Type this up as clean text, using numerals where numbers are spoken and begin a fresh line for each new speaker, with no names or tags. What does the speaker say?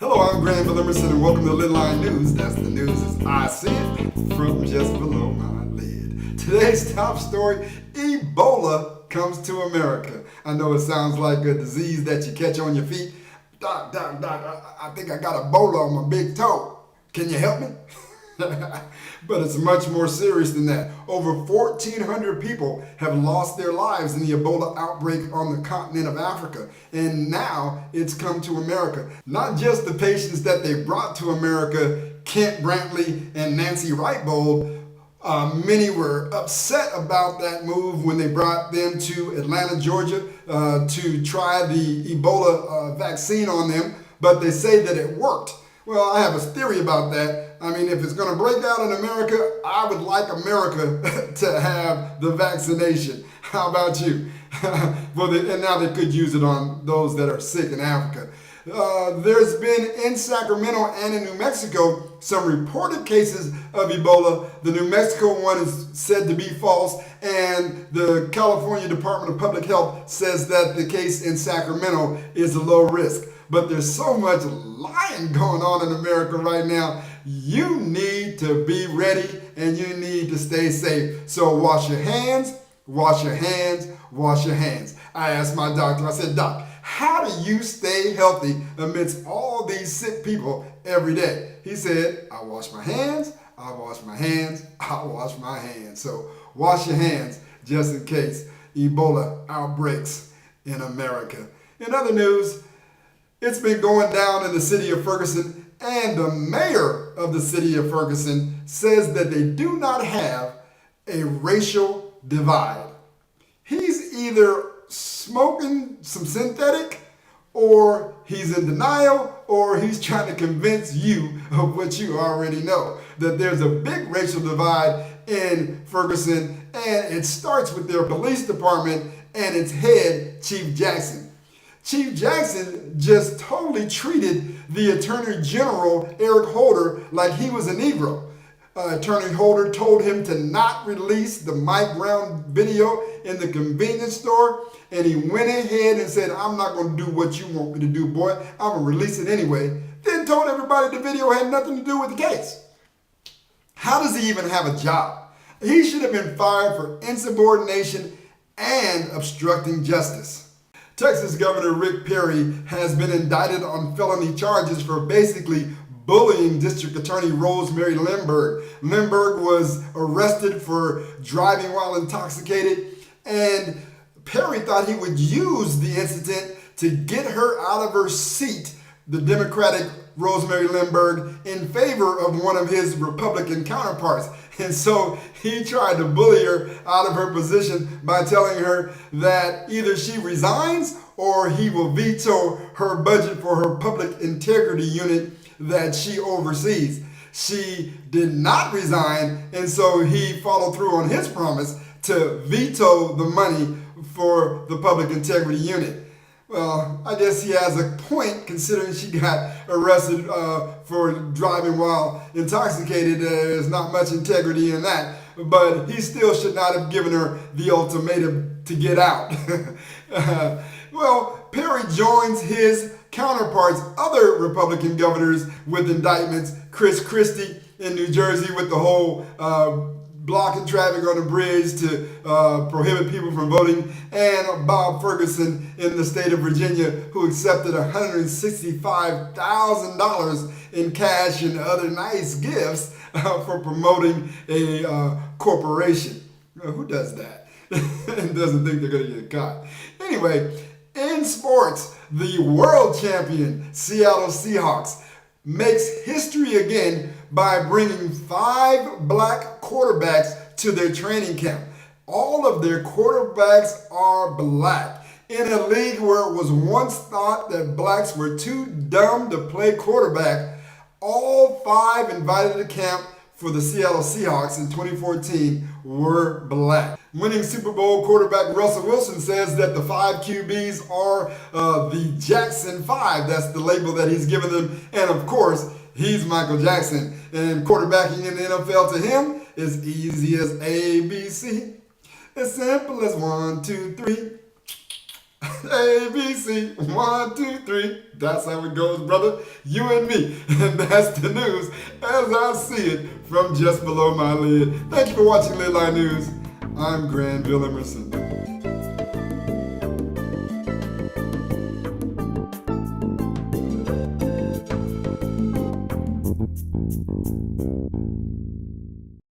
Hello, I'm Granville Emerson and welcome to Lidline News. That's the news as I see it from just below my lid. Today's top story, Ebola comes to America. I know it sounds like a disease that you catch on your feet. Doc, I think I got Ebola on my big toe. Can you help me? But it's much more serious than that. Over 1,400 people have lost their lives in the Ebola outbreak on the continent of Africa. And now it's come to America. Not just the patients that they brought to America, Kent Brantley and Nancy Wrightbold. Many were upset about that move when they brought them to Atlanta, Georgia to try the Ebola vaccine on them, but they say that it worked. Well, I have a theory about that. I mean, if it's going to break out in America, I would like America to have the vaccination. How about you? And now they could use it on those that are sick in Africa. There's been in Sacramento and in New Mexico some reported cases of Ebola. The New Mexico one is said to be false, and the California Department of Public Health says that the case in Sacramento is a low risk. But there's so much lying going on in America right now. You need to be ready and you need to stay safe. So wash your hands, wash your hands, wash your hands. I asked my doctor, I said, Doc, how do you stay healthy amidst all these sick people every day? He said, I wash my hands, I wash my hands, I wash my hands. So wash your hands just in case Ebola outbreaks in America. In other news, it's been going down in the city of Ferguson, and the mayor of the city of Ferguson says that they do not have a racial divide. He's either smoking some synthetic, or he's in denial, or he's trying to convince you of what you already know, that there's a big racial divide in Ferguson, and it starts with their police department and its head, Chief Jackson. Chief Jackson just totally treated the Attorney General, Eric Holder, like he was a Negro. Attorney Holder told him to not release the Mike Brown video in the convenience store, and he went ahead and said, I'm not going to do what you want me to do, boy. I'm going to release it anyway. Then told everybody the video had nothing to do with the case. How does he even have a job? He should have been fired for insubordination and obstructing justice. Texas Governor Rick Perry has been indicted on felony charges for basically bullying District Attorney Rosemary Lindbergh. Lindbergh was arrested for driving while intoxicated, and Perry thought he would use the incident to get her out of her seat, the Democratic Rosemary Lindbergh, in favor of one of his Republican counterparts. And so he tried to bully her out of her position by telling her that either she resigns or he will veto her budget for her public integrity unit that she oversees. She did not resign, and so he followed through on his promise to veto the money for the public integrity unit. Well, I guess he has a point considering she got arrested for driving while intoxicated. There's not much integrity in that, but he still should not have given her the ultimatum to get out. Well, Perry joins his counterparts, other Republican governors, with indictments. Chris Christie in New Jersey with the whole blocking traffic on the bridge to prohibit people from voting, and Bob Ferguson in the state of Virginia, who accepted $165,000 in cash and other nice gifts for promoting a corporation. Who does that? And doesn't think they're going to get caught. Anyway, in sports, the world champion Seattle Seahawks makes history again by bringing 5 black quarterbacks to their training camp. All of their quarterbacks are black. In a league where it was once thought that blacks were too dumb to play quarterback, all 5 invited to camp for the Seattle Seahawks in 2014 were black. Winning Super Bowl quarterback Russell Wilson says that the 5 QBs are the Jackson 5. That's the label that he's given them. And of course, he's Michael Jackson. And quarterbacking in the NFL to him is easy as ABC. As simple as 1, 2, 3. A, B, C, 1, 2, 3. That's how it goes, brother. You and me. And that's the news as I see it from just below my lid. Thank you for watching Lidline News. I'm Granville Emerson.